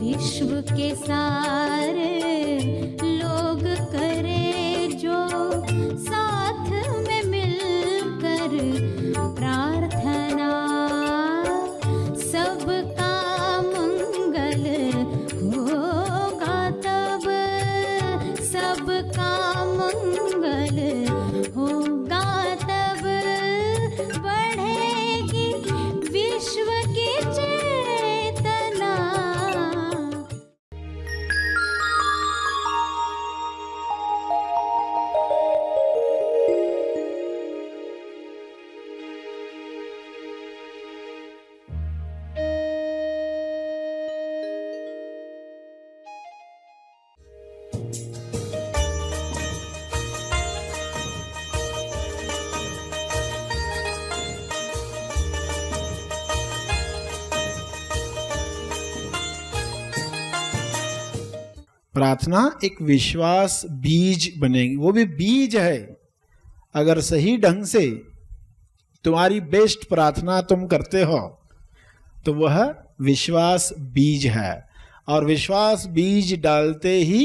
विश्व के सारे लोग करे जो साथ में मिलकर प्रार्थना, सबका मंगल होगा तब, सबका मंगल होगा तब, बढ़ेगी विश्व की चेतना। प्रार्थना एक विश्वास बीज बनेगी, वो भी बीज है। अगर सही ढंग से तुम्हारी बेस्ट प्रार्थना तुम करते हो तो वह विश्वास बीज है, और विश्वास बीज डालते ही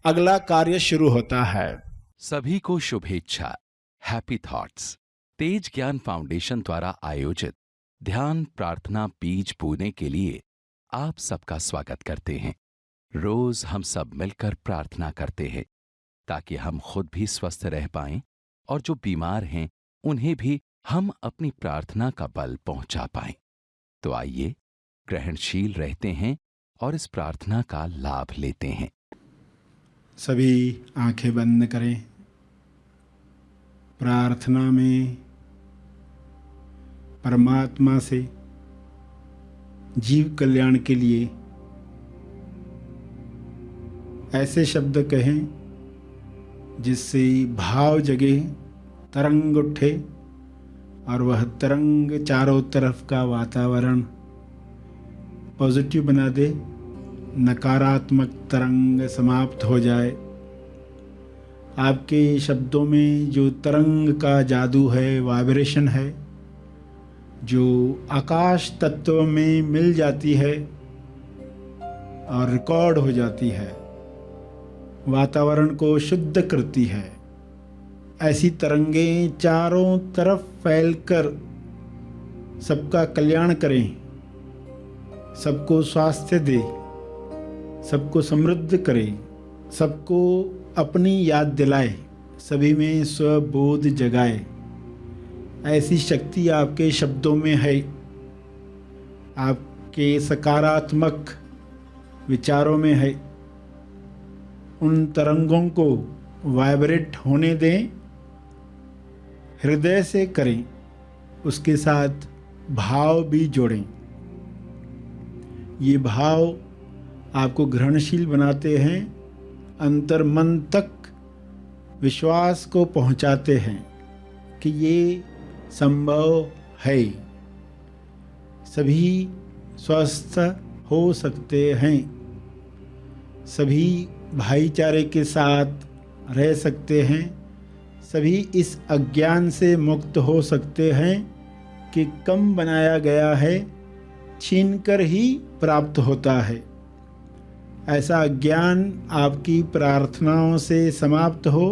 अगला कार्य शुरू होता है। सभी को शुभेच्छा। हैप्पी थॉट्स तेज ज्ञान फाउंडेशन द्वारा आयोजित ध्यान प्रार्थना बीज बोने के लिए आप सबका स्वागत करते हैं। रोज हम सब मिलकर प्रार्थना करते हैं ताकि हम खुद भी स्वस्थ रह पाएं और जो बीमार हैं उन्हें भी हम अपनी प्रार्थना का बल पहुंचा पाएं। तो आइए ग्रहणशील रहते हैं और इस प्रार्थना का लाभ लेते हैं। सभी आंखें बंद करें। प्रार्थना में परमात्मा से जीव कल्याण के लिए ऐसे शब्द कहें जिससे भाव जगे, तरंग उठे और वह तरंग चारों तरफ का वातावरण पॉजिटिव बना दे, नकारात्मक तरंग समाप्त हो जाए। आपके शब्दों में जो तरंग का जादू है, वाइब्रेशन है, जो आकाश तत्व में मिल जाती है और रिकॉर्ड हो जाती है, वातावरण को शुद्ध करती है, ऐसी तरंगें चारों तरफ फैलकर सबका कल्याण करें, सबको स्वास्थ्य दे, सबको समृद्ध करे, सबको अपनी याद दिलाए, सभी में स्वबोध जगाए। ऐसी शक्ति आपके शब्दों में है। आपके सकारात्मक विचारों में है। उन तरंगों को वाइब्रेट होने दें, हृदय से करें, उसके साथ भाव भी जोड़ें। ये भाव आपको ग्रहणशील बनाते हैं, अंतर मन तक विश्वास को पहुंचाते हैं कि ये संभव है, सभी स्वस्थ हो सकते हैं, सभी भाईचारे के साथ रह सकते हैं, सभी इस अज्ञान से मुक्त हो सकते हैं कि कम बनाया गया है छीनकर ही प्राप्त होता है। ऐसा अज्ञान आपकी प्रार्थनाओं से समाप्त हो,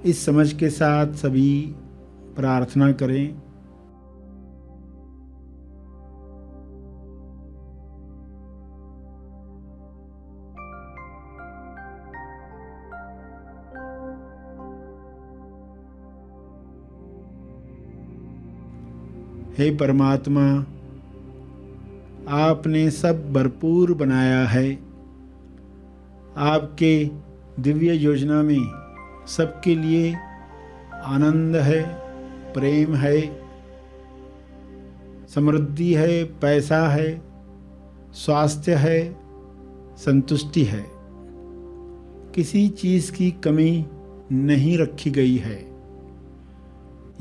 इस समझ के साथ सभी प्रार्थना करें। हे परमात्मा, आपने सब भरपूर बनाया है। आपके दिव्य योजना में सबके लिए आनंद है, प्रेम है, समृद्धि है, पैसा है, स्वास्थ्य है, संतुष्टि है। किसी चीज़ की कमी नहीं रखी गई है।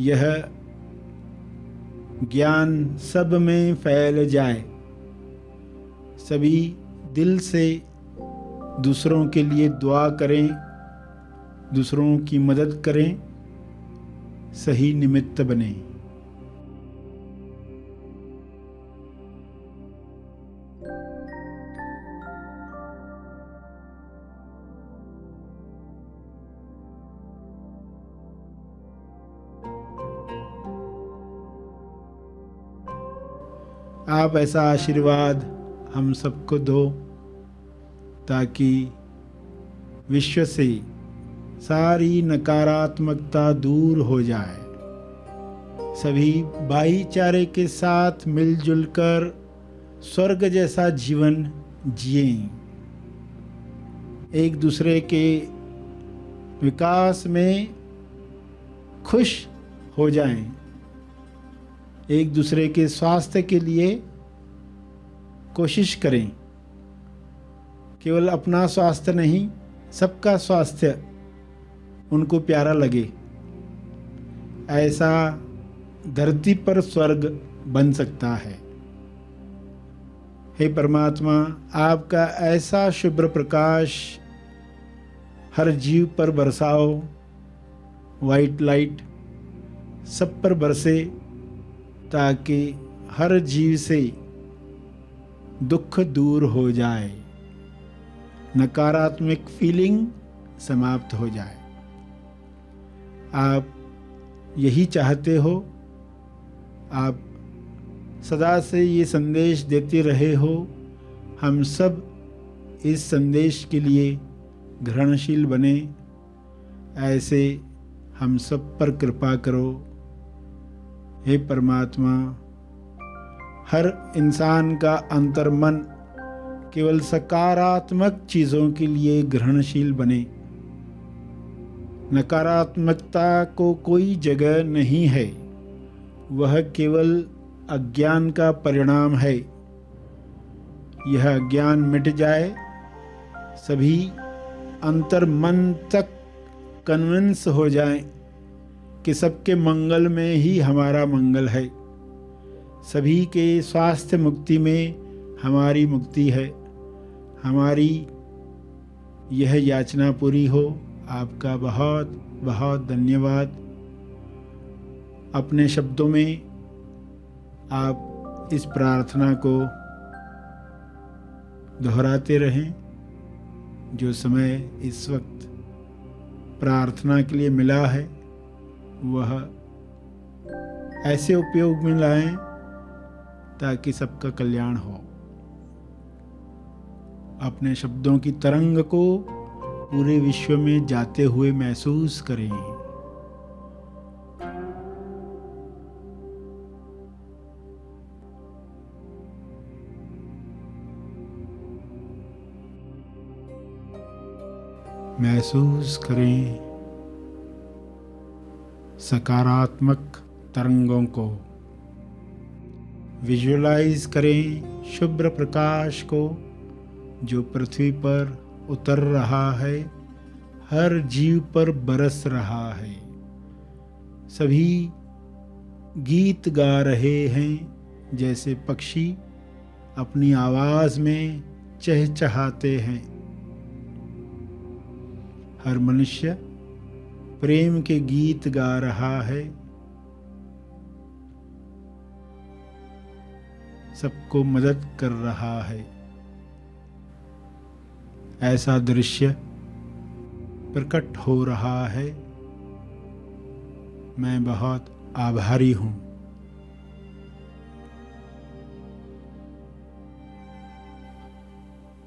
यह ज्ञान सब में फैल जाए, सभी दिल से दूसरों के लिए दुआ करें, दूसरों की मदद करें, सही निमित्त बने। आप ऐसा आशीर्वाद हम सबको दो ताकि विश्व से सारी नकारात्मकता दूर हो जाए, सभी भाईचारे के साथ मिलजुल कर स्वर्ग जैसा जीवन जिएं, एक दूसरे के विकास में खुश हो जाएं, एक दूसरे के स्वास्थ्य के लिए कोशिश करें। केवल अपना स्वास्थ्य नहीं, सबका स्वास्थ्य उनको प्यारा लगे, ऐसा धरती पर स्वर्ग बन सकता है। हे परमात्मा, आपका ऐसा शुभ्र प्रकाश हर जीव पर बरसाओ, वाइट लाइट सब पर बरसे, ताकि हर जीव से दुख दूर हो जाए, नकारात्मक फीलिंग समाप्त हो जाए। आप यही चाहते हो, आप सदा से ये संदेश देते रहे हो। हम सब इस संदेश के लिए ग्रहणशील बने, ऐसे हम सब पर कृपा करो। हे परमात्मा, हर इंसान का अंतर्मन केवल सकारात्मक चीज़ों के लिए ग्रहणशील बने, नकारात्मकता को कोई जगह नहीं है, वह केवल अज्ञान का परिणाम है। यह अज्ञान मिट जाए, सभी अंतर्मन तक कन्विंस हो जाएं कि सबके मंगल में ही हमारा मंगल है, सभी के स्वास्थ्य मुक्ति में हमारी मुक्ति है। हमारी यह याचना पूरी हो। आपका बहुत बहुत धन्यवाद। अपने शब्दों में आप इस प्रार्थना को दोहराते रहें। जो समय इस वक्त प्रार्थना के लिए मिला है, वह ऐसे उपयोग में लाएं ताकि सबका कल्याण हो। अपने शब्दों की तरंग को पूरे विश्व में जाते हुए महसूस करें। महसूस करें सकारात्मक तरंगों को। विजुअलाइज करें शुभ्र प्रकाश को जो पृथ्वी पर उतर रहा है, हर जीव पर बरस रहा है। सभी गीत गा रहे हैं जैसे पक्षी अपनी आवाज में चहचहाते हैं। हर मनुष्य प्रेम के गीत गा रहा है, सबको मदद कर रहा है। ऐसा दृश्य प्रकट हो रहा है। मैं बहुत आभारी हूँ।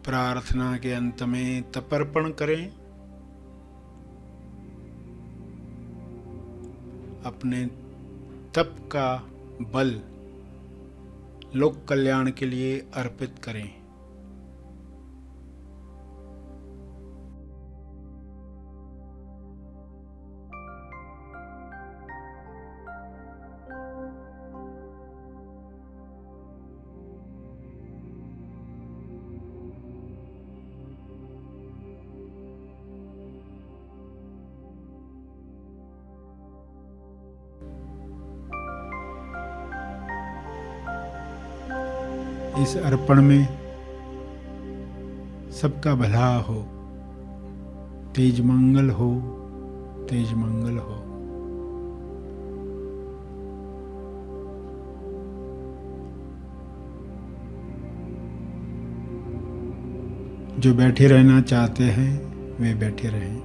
प्रार्थना के अंत में तर्पण करें। अपने तप का बल लोक कल्याण के लिए अर्पित करें। इस अर्पण में सबका भला हो, तेज मंगल हो, तेज मंगल हो। जो बैठे रहना चाहते हैं वे बैठे रहें।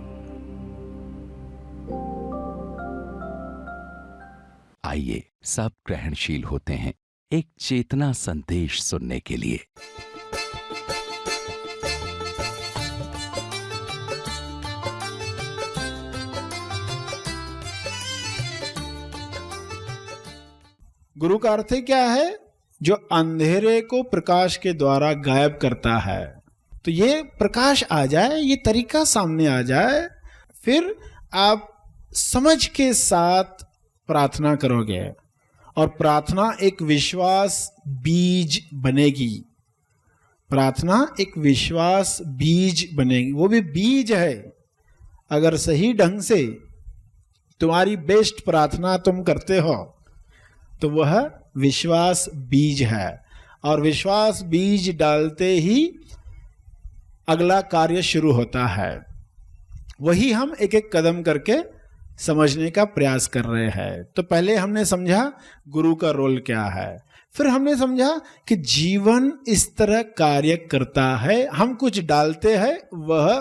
आइए सब ग्रहणशील होते हैं एक चेतना संदेश सुनने के लिए। गुरु का अर्थ क्या है? जो अंधेरे को प्रकाश के द्वारा गायब करता है। तो ये प्रकाश आ जाए, ये तरीका सामने आ जाए, फिर आप समझ के साथ प्रार्थना करोगे और प्रार्थना एक विश्वास बीज बनेगी। प्रार्थना एक विश्वास बीज बनेगी। वो भी बीज है। अगर सही ढंग से तुम्हारी बेस्ट प्रार्थना तुम करते हो तो वह विश्वास बीज है, और विश्वास बीज डालते ही अगला कार्य शुरू होता है। वही हम एक एक कदम करके समझने का प्रयास कर रहे हैं। तो पहले हमने समझा गुरु का रोल क्या है, फिर हमने समझा कि जीवन इस तरह कार्य करता है। हम कुछ डालते हैं, वह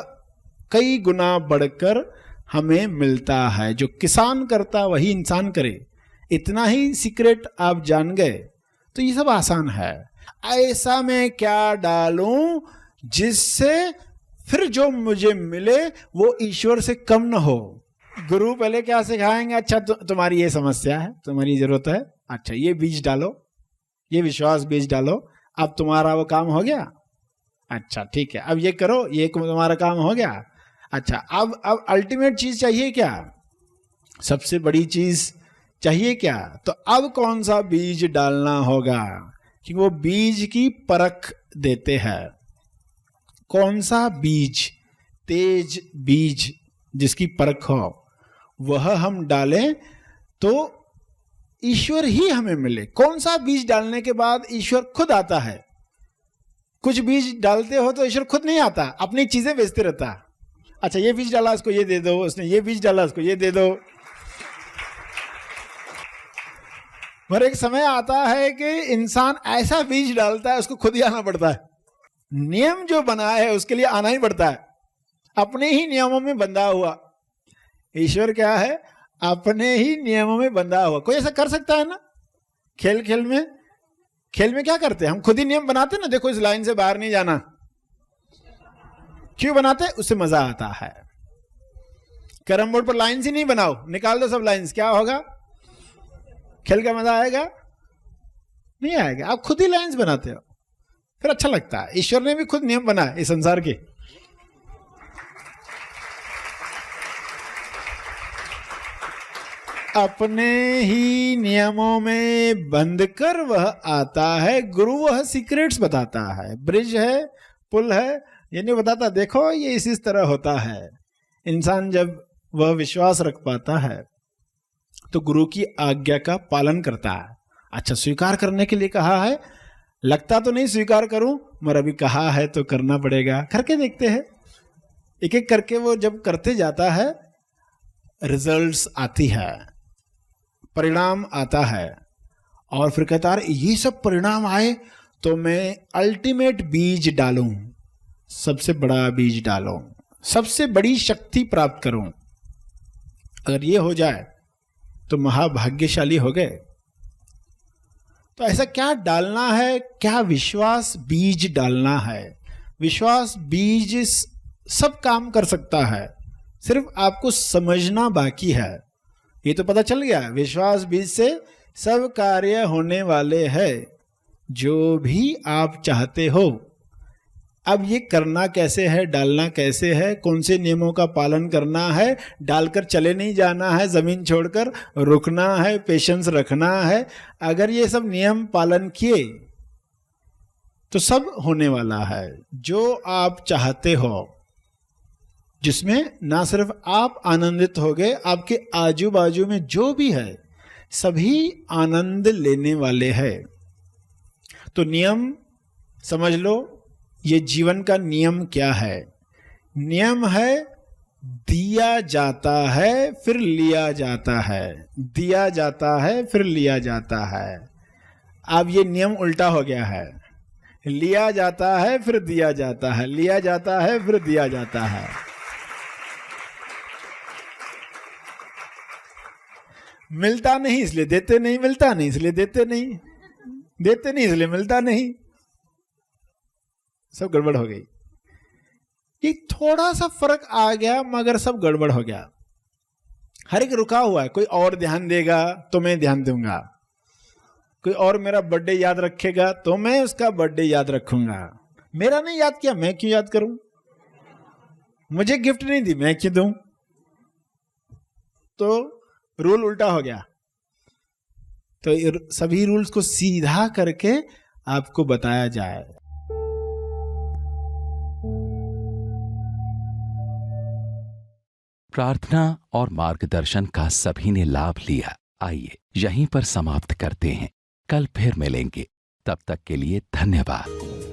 कई गुना बढ़कर हमें मिलता है। जो किसान करता वही इंसान करे, इतना ही सीक्रेट आप जान गए तो ये सब आसान है। ऐसा मैं क्या डालूं जिससे फिर जो मुझे मिले वो ईश्वर से कम न हो। गुरु पहले क्या सिखाएंगे? अच्छा तुम्हारी ये समस्या है, तुम्हारी जरूरत है, अच्छा ये बीज डालो, ये विश्वास बीज डालो, अब तुम्हारा वो काम हो गया। अच्छा ठीक है, अब ये करो, ये तुम्हारा काम हो गया। अच्छा अब अल्टीमेट चीज चाहिए क्या? सबसे बड़ी चीज चाहिए क्या? तो अब कौन सा बीज डालना होगा? कि वो बीज की परख देते हैं। कौन सा बीज, तेज बीज जिसकी परख हो, वह हम डालें तो ईश्वर ही हमें मिले। कौन सा बीज डालने के बाद ईश्वर खुद आता है? कुछ बीज डालते हो तो ईश्वर खुद नहीं आता, अपनी चीजें बेचते रहता। अच्छा ये बीज डाला, उसको ये दे दो, उसने ये बीज डाला, उसको ये दे दो। पर एक समय आता है कि इंसान ऐसा बीज डालता है उसको खुद ही आना पड़ता है। नियम जो बना है उसके लिए आना ही पड़ता है। अपने ही नियमों में बंधा हुआ ईश्वर क्या है? अपने ही नियमों में बंधा हुआ। कोई ऐसा कर सकता है ना? खेल में क्या करते हैं? हम खुद ही नियम बनाते ना। देखो इस लाइन से बाहर नहीं जाना। क्यों बनाते? उससे मजा आता है। कैरम बोर्ड पर लाइन ही नहीं बनाओ, निकाल दो सब लाइंस, क्या होगा? खेल का मजा आएगा? नहीं आएगा। आप खुद ही लाइंस बनाते हो, फिर अच्छा लगता है। ईश्वर ने भी खुद नियम बनाए इस संसार के। अपने ही नियमों में बंद कर वह आता है। गुरु वह सीक्रेट्स बताता है। ब्रिज है, पुल है, ये नहीं बताता देखो ये इस तरह होता है। इंसान जब वह विश्वास रख पाता है तो गुरु की आज्ञा का पालन करता है। अच्छा स्वीकार करने के लिए कहा है, लगता तो नहीं स्वीकार करूं, मगर अभी कहा है तो करना पड़ेगा। करके देखते हैं। एक एक करके वो जब करते जाता है, रिजल्ट्स आती है, परिणाम आता है, और फिर कहता है ये सब परिणाम आए तो मैं अल्टीमेट बीज डालूं, सबसे बड़ा बीज डालूं, सबसे बड़ी शक्ति प्राप्त करूं। अगर ये हो जाए तो महाभाग्यशाली हो गए। तो ऐसा क्या डालना है? क्या विश्वास बीज डालना है। विश्वास बीज सब काम कर सकता है, सिर्फ आपको समझना बाकी है। ये तो पता चल गया, विश्वास बीज से सब कार्य होने वाले हैं जो भी आप चाहते हो। अब ये करना कैसे है, डालना कैसे है, कौन से नियमों का पालन करना है, डालकर चले नहीं जाना है, जमीन छोड़कर रुकना है, पेशेंस रखना है। अगर ये सब नियम पालन किए तो सब होने वाला है जो आप चाहते हो, जिसमें ना सिर्फ आप आनंदित होगे, आपके आजू बाजू में जो भी है सभी आनंद लेने वाले हैं। तो नियम समझ लो, ये जीवन का नियम क्या है? नियम है दिया जाता है फिर लिया जाता है, दिया जाता है फिर लिया जाता है। अब ये नियम उल्टा हो गया है। लिया जाता है फिर दिया जाता है, लिया जाता है फिर दिया जाता है। मिलता नहीं इसलिए देते नहीं, मिलता नहीं इसलिए देते नहीं, देते नहीं इसलिए मिलता नहीं। सब गड़बड़ हो गई। कि थोड़ा सा फर्क आ गया मगर सब गड़बड़ हो गया। हर एक रुका हुआ है। कोई और ध्यान देगा तो मैं ध्यान दूंगा, कोई और मेरा बर्थडे याद रखेगा तो मैं उसका बर्थडे याद रखूंगा। मेरा नहीं याद किया, मैं क्यों याद करूं? मुझे गिफ्ट नहीं दी, मैं क्यों दूं? तो रूल उल्टा हो गया। तो सभी रूल्स को सीधा करके आपको बताया जाए। प्रार्थना और मार्गदर्शन का सभी ने लाभ लिया। आइए यहीं पर समाप्त करते हैं, कल फिर मिलेंगे। तब तक के लिए धन्यवाद।